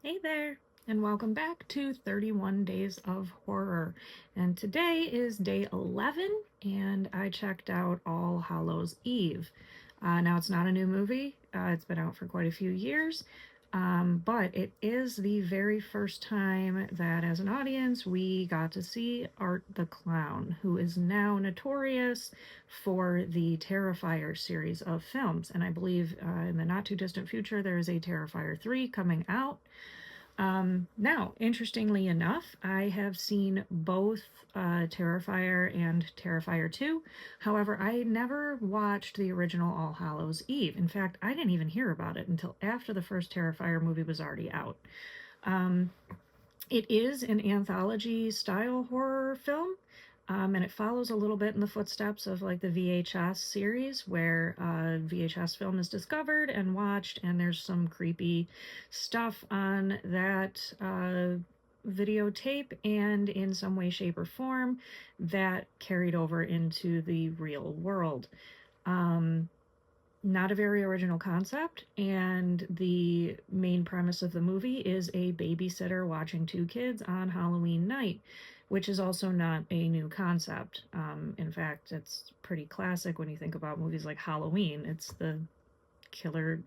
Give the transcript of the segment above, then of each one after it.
Hey there, and welcome back to 31 Days of Horror. And today is day 11, and I checked out All Hallows Eve. Now, it's not a new movie, it's been out for quite a few years, but it is the very first time that, as an audience, we got to see Art the Clown, who is now notorious for the Terrifier series of films. And I believe in the not too distant future, there is a Terrifier 3 coming out. Now, interestingly enough, I have seen both Terrifier and Terrifier 2. However, I never watched the original All Hallows Eve. In fact, I didn't even hear about it until after the first Terrifier movie was already out. Um, it is an anthology style horror film. And it follows a little bit in the footsteps of like the VHS series, where VHS film is discovered and watched, and there's some creepy stuff on that videotape, and in some way, shape, or form that carried over into the real world. Um, Not a very original concept, and the main premise of the movie is a babysitter watching two kids on Halloween night, which is also not a new concept. In fact, it's pretty classic when you think about movies like Halloween. It's the killer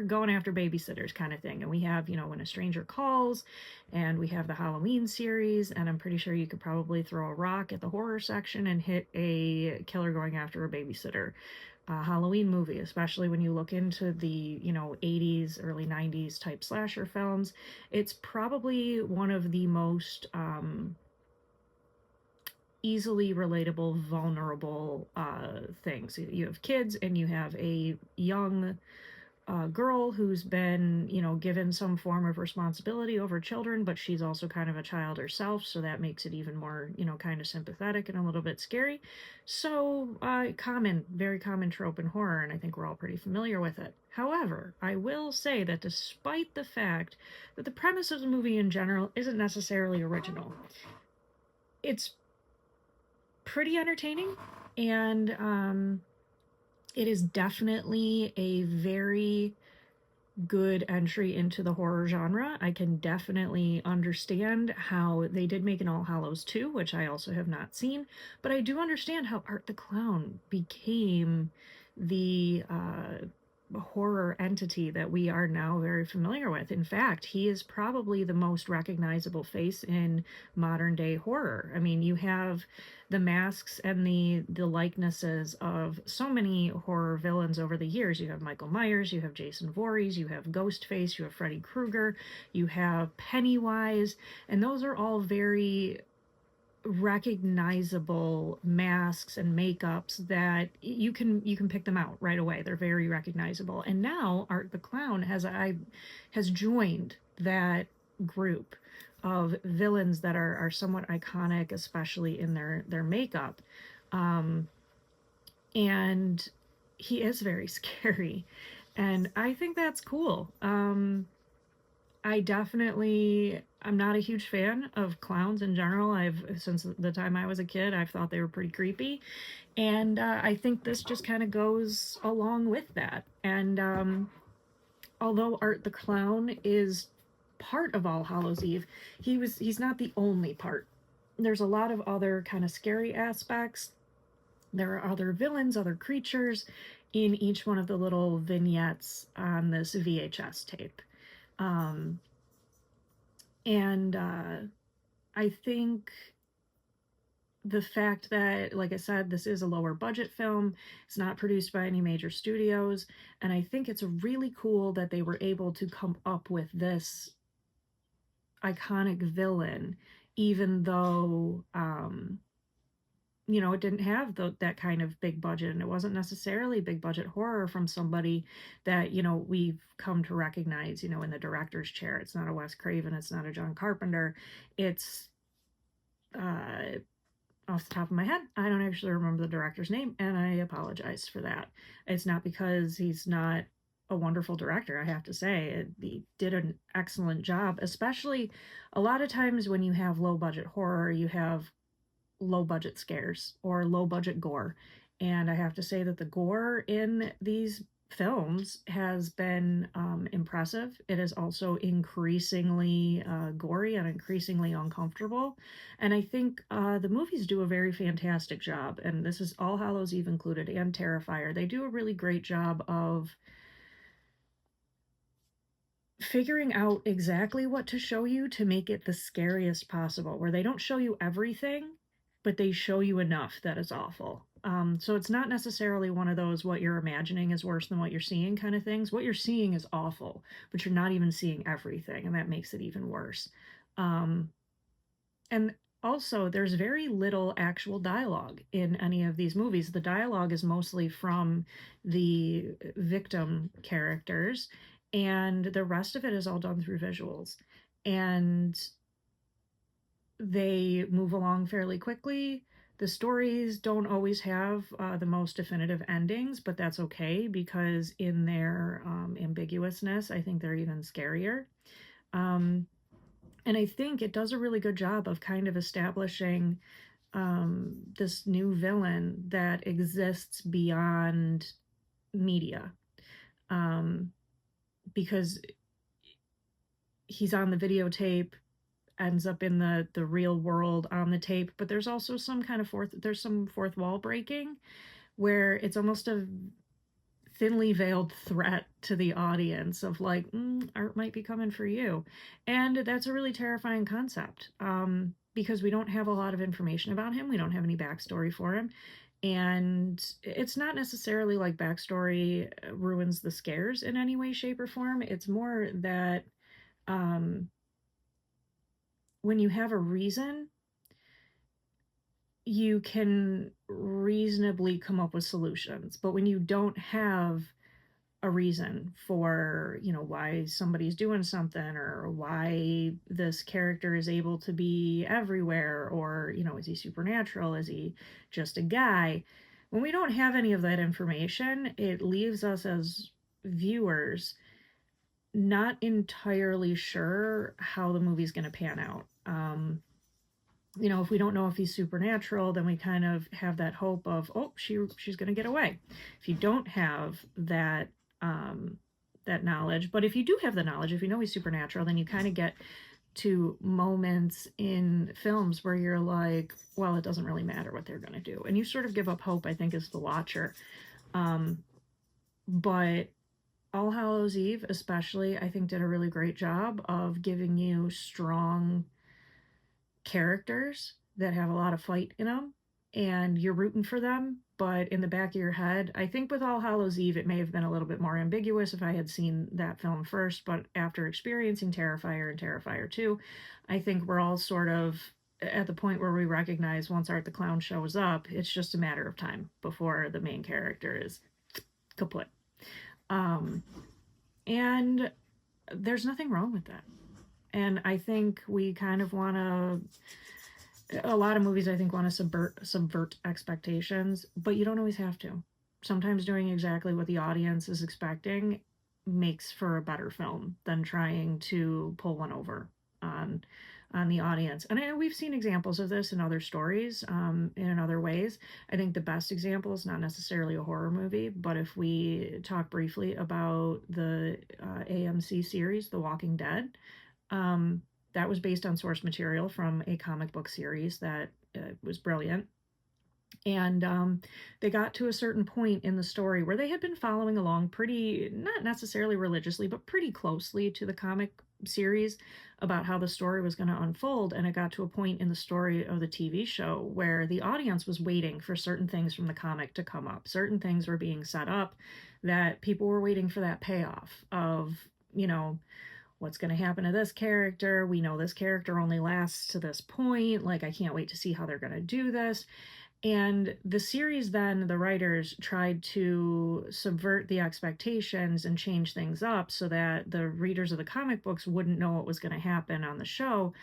going after babysitters kind of thing. And we have, When a Stranger Calls, and we have the Halloween series, and I'm pretty sure you could probably throw a rock at the horror section and hit a killer going after a babysitter Halloween movie, especially when you look into the, 80s, early 90s type slasher films. It's probably one of the most easily relatable, vulnerable things. You have kids and you have a young girl who's been, given some form of responsibility over children, but she's also kind of a child herself, so that makes it even more, kind of sympathetic and a little bit scary. So, very common trope in horror, and I think we're all pretty familiar with it. However, I will say that despite the fact that the premise of the movie in general isn't necessarily original, it's pretty entertaining, and it is definitely a very good entry into the horror genre. I can definitely understand how they did make an All Hallows 2, which I also have not seen, but I do understand how Art the Clown became the horror entity that we are now very familiar with. In fact, he is probably the most recognizable face in modern day horror. I mean, you have the masks and the likenesses of so many horror villains over the years. You have Michael Myers, you have Jason Voorhees, you have Ghostface, you have Freddy Krueger, you have Pennywise, and those are all very recognizable masks and makeups that you can pick them out right away. They're very recognizable. And now Art the Clown has joined that group of villains that are somewhat iconic, especially in their makeup. Um, and he is very scary. And I think that's cool. I'm not a huge fan of clowns in general. Since the time I was a kid, I've thought they were pretty creepy. And I think this just kind of goes along with that. And although Art the Clown is part of All Hallows Eve, he's not the only part. There's a lot of other kind of scary aspects. There are other villains, other creatures in each one of the little vignettes on this VHS tape. Um, and I think the fact that, like I said, this is a lower budget film, it's not produced by any major studios, and I think it's really cool that they were able to come up with this iconic villain, even though it didn't have that kind of big budget, and it wasn't necessarily big budget horror from somebody that we've come to recognize in the director's chair. It's not a Wes Craven, it's not a John Carpenter. It's uh off the top of my head, I don't actually remember the director's name, and I apologize for that. It's not because he's not a wonderful director. I have to say he did an excellent job, especially a lot of times when you have low budget horror, you have low budget scares or low budget gore. And I have to say that the gore in these films has been impressive. It is also increasingly gory and increasingly uncomfortable. And I think the movies do a very fantastic job. And this is All Hallows Eve included and Terrifier. They do a really great job of figuring out exactly what to show you to make it the scariest possible, where they don't show you everything, but they show you enough that is awful. So it's not necessarily one of those what you're imagining is worse than what you're seeing kind of things. What you're seeing is awful, but you're not even seeing everything, and that makes it even worse. Um, and also, there's very little actual dialogue in any of these movies. The dialogue is mostly from the victim characters, and the rest of it is all done through visuals. And they move along fairly quickly. The stories don't always have the most definitive endings, but that's okay because in their ambiguousness, I think they're even scarier. Um, and I think it does a really good job of kind of establishing this new villain that exists beyond media. Um, because he's on the videotape, ends up in the real world on the tape, but there's also some kind of fourth wall breaking where it's almost a thinly veiled threat to the audience of like, art might be coming for you. And that's a really terrifying concept, because we don't have a lot of information about him. We don't have any backstory for him. And it's not necessarily like backstory ruins the scares in any way, shape, or form. It's more that um, when you have a reason, you can reasonably come up with solutions. But when you don't have a reason for, why somebody's doing something or why this character is able to be everywhere, or, is he supernatural? Is he just a guy? When we don't have any of that information, it leaves us as viewers not entirely sure how the movie's going to pan out. If we don't know if he's supernatural, then we kind of have that hope of, oh, she's going to get away. If you don't have um, that knowledge, but if you do have the knowledge, if you know he's supernatural, then you kind of get to moments in films where you're like, well, it doesn't really matter what they're going to do, and you sort of give up hope, I think, as the watcher. But All Hallows Eve, especially, I think did a really great job of giving you strong characters that have a lot of fight in them, and you're rooting for them, but in the back of your head, I think with All Hallows Eve, it may have been a little bit more ambiguous if I had seen that film first, but after experiencing Terrifier and Terrifier 2, I think we're all sort of at the point where we recognize once Art the Clown shows up, it's just a matter of time before the main character is kaput. And there's nothing wrong with that. And I think we kind of want to, a lot of movies I think want to subvert expectations, but you don't always have to. Sometimes doing exactly what the audience is expecting makes for a better film than trying to pull one over on the audience. And we've seen examples of this in other stories, in other ways. I think the best example is not necessarily a horror movie, but if we talk briefly about the AMC series, The Walking Dead, that was based on source material from a comic book series that was brilliant. And they got to a certain point in the story where they had been following along pretty, not necessarily religiously, but pretty closely to the comic series about how the story was going to unfold. And it got to a point in the story of the TV show where the audience was waiting for certain things from the comic to come up. Certain things were being set up that people were waiting for that payoff of, what's going to happen to this character? We know this character only lasts to this point. Like, I can't wait to see how they're going to do this. And the series, then, the writers tried to subvert the expectations and change things up so that the readers of the comic books wouldn't know what was going to happen on the show.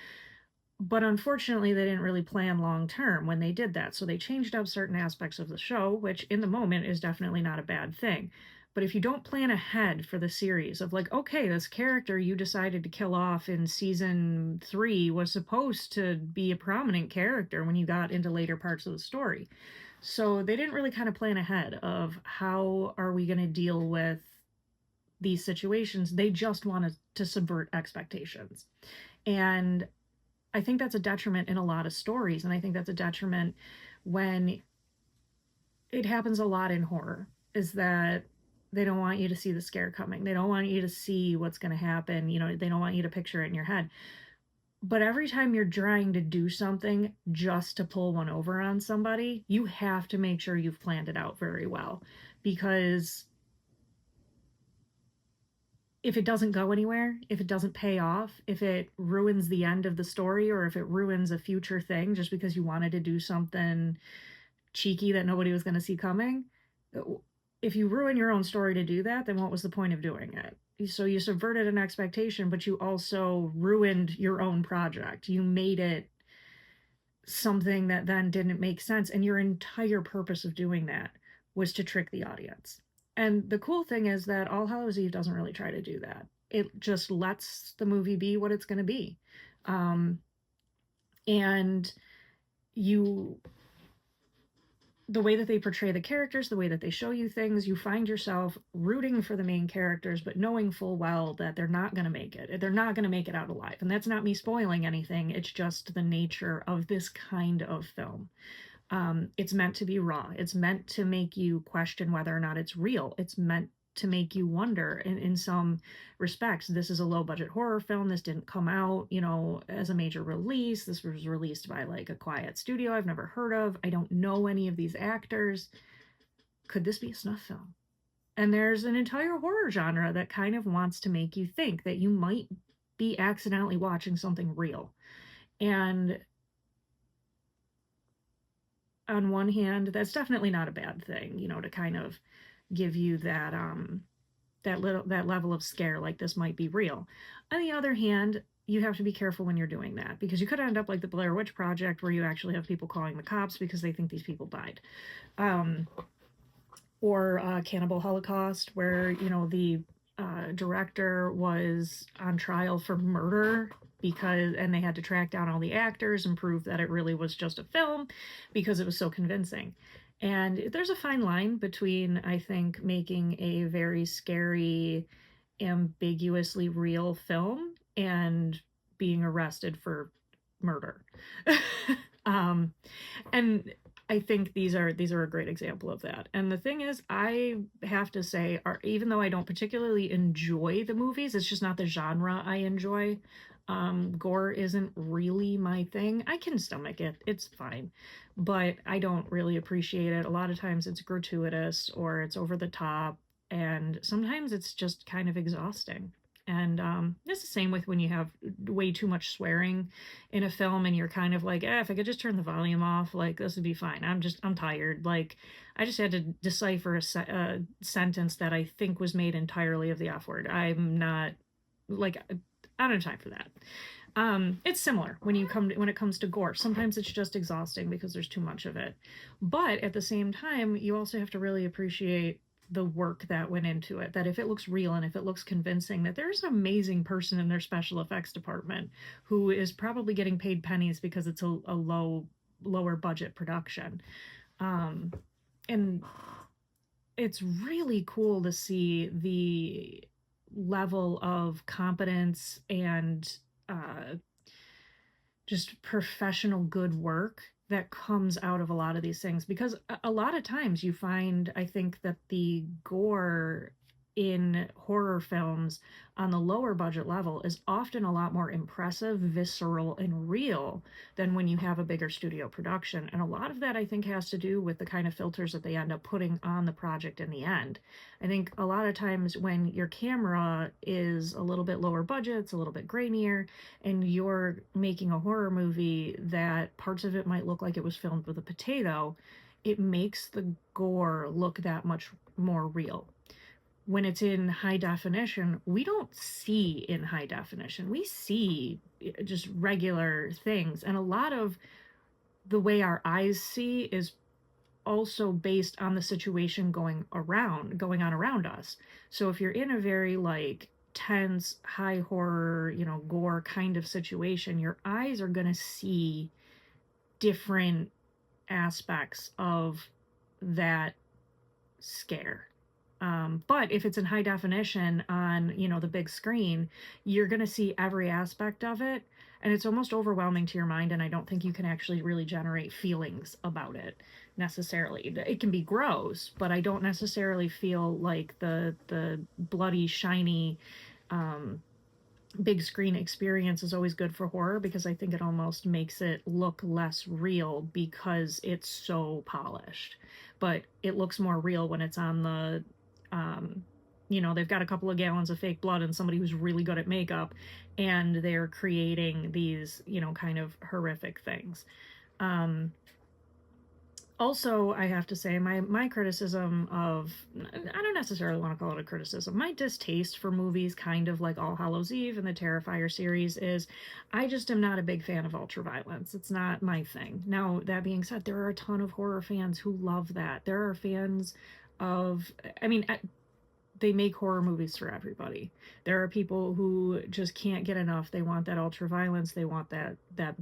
But unfortunately, they didn't really plan long term when they did that. So they changed up certain aspects of the show, which in the moment is definitely not a bad thing. But if you don't plan ahead for the series of like, okay, this character you decided to kill off in season 3 was supposed to be a prominent character when you got into later parts of the story. So they didn't really kind of plan ahead of how are we going to deal with these situations. They just wanted to subvert expectations. And I think that's a detriment in a lot of stories. And I think that's a detriment when it happens a lot in horror, is that they don't want you to see the scare coming. They don't want you to see what's going to happen. You know, they don't want you to picture it in your head. But every time you're trying to do something just to pull one over on somebody, you have to make sure you've planned it out very well. Because if it doesn't go anywhere, if it doesn't pay off, if it ruins the end of the story, or if it ruins a future thing just because you wanted to do something cheeky that nobody was going to see coming, if you ruin your own story to do that, then what was the point of doing it? So you subverted an expectation, but you also ruined your own project. You made it something that then didn't make sense. And your entire purpose of doing that was to trick the audience. And the cool thing is that All Hallows Eve doesn't really try to do that. It just lets the movie be what it's going to be. And you the way that they portray the characters, the way that they show you things, you find yourself rooting for the main characters, but knowing full well that they're not going to make it. They're not going to make it out alive. And that's not me spoiling anything. It's just the nature of this kind of film. It's meant to be raw. It's meant to make you question whether or not it's real. It's meant to make you wonder in some respects. This is a low budget horror film. This didn't come out, you know, as a major release. This was released by like a quiet studio I've never heard of. I don't know any of these actors. Could this be a snuff film? And there's an entire horror genre that kind of wants to make you think that you might be accidentally watching something real. And on one hand, that's definitely not a bad thing, you know, to kind of give you that that level of scare, like this might be real. On the other hand, you have to be careful when you're doing that, because you could end up like the Blair Witch Project, where you actually have people calling the cops because they think these people died. Or Cannibal Holocaust, where, you know, the director was on trial for murder and they had to track down all the actors and prove that it really was just a film because it was so convincing. And there's a fine line between, I think, making a very scary, ambiguously real film and being arrested for murder. And I think these are a great example of that. And the thing is, I have to say, even though I don't particularly enjoy the movies, it's just not the genre I enjoy. Gore isn't really my thing. I can stomach it. It's fine. But I don't really appreciate it. A lot of times it's gratuitous or it's over the top, and sometimes it's just kind of exhausting. And it's the same with when you have way too much swearing in a film and you're kind of like, if I could just turn the volume off, like this would be fine. I'm tired. Like I just had to decipher a sentence that I think was made entirely of the F word. I'm not like, I don't have time for that. It's similar when it comes to gore. Sometimes it's just exhausting because there's too much of it. But at the same time, you also have to really appreciate the work that went into it. That if it looks real and if it looks convincing, that there's an amazing person in their special effects department who is probably getting paid pennies because it's a lower budget production. And it's really cool to see the level of competence and just professional good work that comes out of a lot of these things, because a lot of times you find, I think, that the gore in horror films on the lower budget level is often a lot more impressive, visceral, and real than when you have a bigger studio production. And a lot of that, I think, has to do with the kind of filters that they end up putting on the project in the end. I think a lot of times when your camera is a little bit lower budget, it's a little bit grainier, and you're making a horror movie that parts of it might look like it was filmed with a potato, it makes the gore look that much more real. When it's in high definition, we don't see in high definition. We see just regular things. And a lot of the way our eyes see is also based on the situation going on around us. So if you're in a very like tense, high horror, you know, gore kind of situation, your eyes are going to see different aspects of that scare. But if it's in high definition on, the big screen, you're going to see every aspect of it. And it's almost overwhelming to your mind. And I don't think you can actually really generate feelings about it necessarily. It can be gross, but I don't necessarily feel like the bloody, shiny, um, big screen experience is always good for horror, because I think it almost makes it look less real because it's so polished. But it looks more real when it's on the um they've got a couple of gallons of fake blood and somebody who's really good at makeup, and they're creating these, kind of horrific things. Also, I have to say, my criticism of, I don't necessarily want to call it a criticism, my distaste for movies kind of like All Hallows Eve and the Terrifier series is, I just am not a big fan of ultraviolence. It's not my thing. Now, that being said, there are a ton of horror fans who love that. There are fans of, I mean, they make horror movies for everybody. There are people who just can't get enough. They want that ultra violence. They want that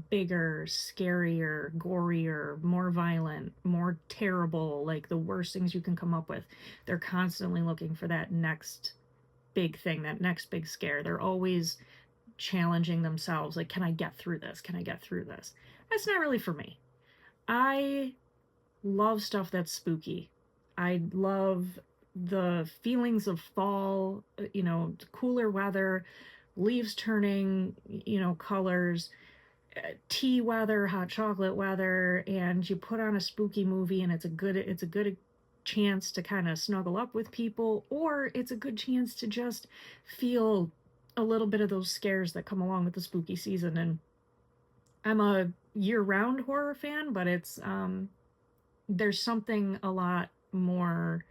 bigger, scarier, gorier, more violent, more terrible, like the worst things you can come up with. They're constantly looking for that next big thing, that next big scare. They're always challenging themselves, like, can I get through this? Can I get through this? That's not really for me. I love stuff that's spooky. I love the feelings of fall, cooler weather, leaves turning, colors, tea weather, hot chocolate weather, and you put on a spooky movie and it's a good chance to kind of snuggle up with people, or it's a good chance to just feel a little bit of those scares that come along with the spooky season. And I'm a year-round horror fan, but it's there's something a lot more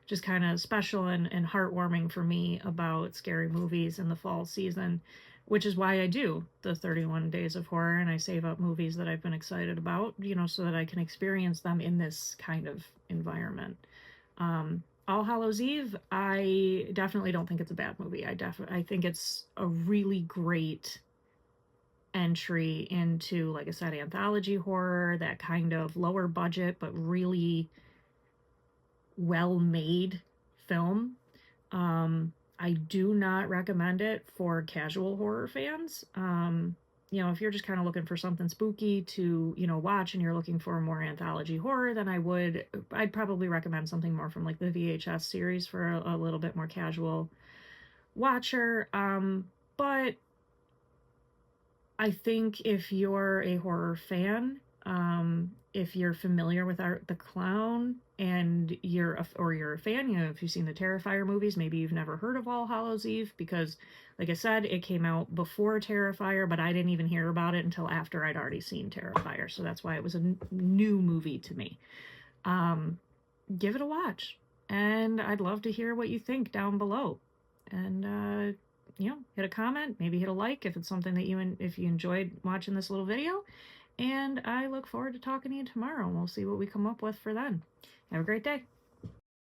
just kind of special and heartwarming for me about scary movies in the fall season, which is why I do the 31 Days of Horror, and I save up movies that I've been excited about, so that I can experience them in this kind of environment. All Hallows Eve, I definitely don't think it's a bad movie. I think it's a really great entry into, like I said, anthology horror, that kind of lower budget but really well made film. I do not recommend it for casual horror fans. If you're just kind of looking for something spooky to, watch, and you're looking for more anthology horror, then I'd probably recommend something more from like the VHS series for a little bit more casual watcher. But I think if you're a horror fan, if you're familiar with Art the Clown and you're a fan, if you've seen the Terrifier movies, maybe you've never heard of All Hallows Eve, because, like I said, it came out before Terrifier, but I didn't even hear about it until after I'd already seen Terrifier, so that's why it was a new movie to me. Give it a watch, and I'd love to hear what you think down below. And hit a comment, maybe hit a like if it's something that if you enjoyed watching this little video. And I look forward to talking to you tomorrow, and we'll see what we come up with for then. Have a great day.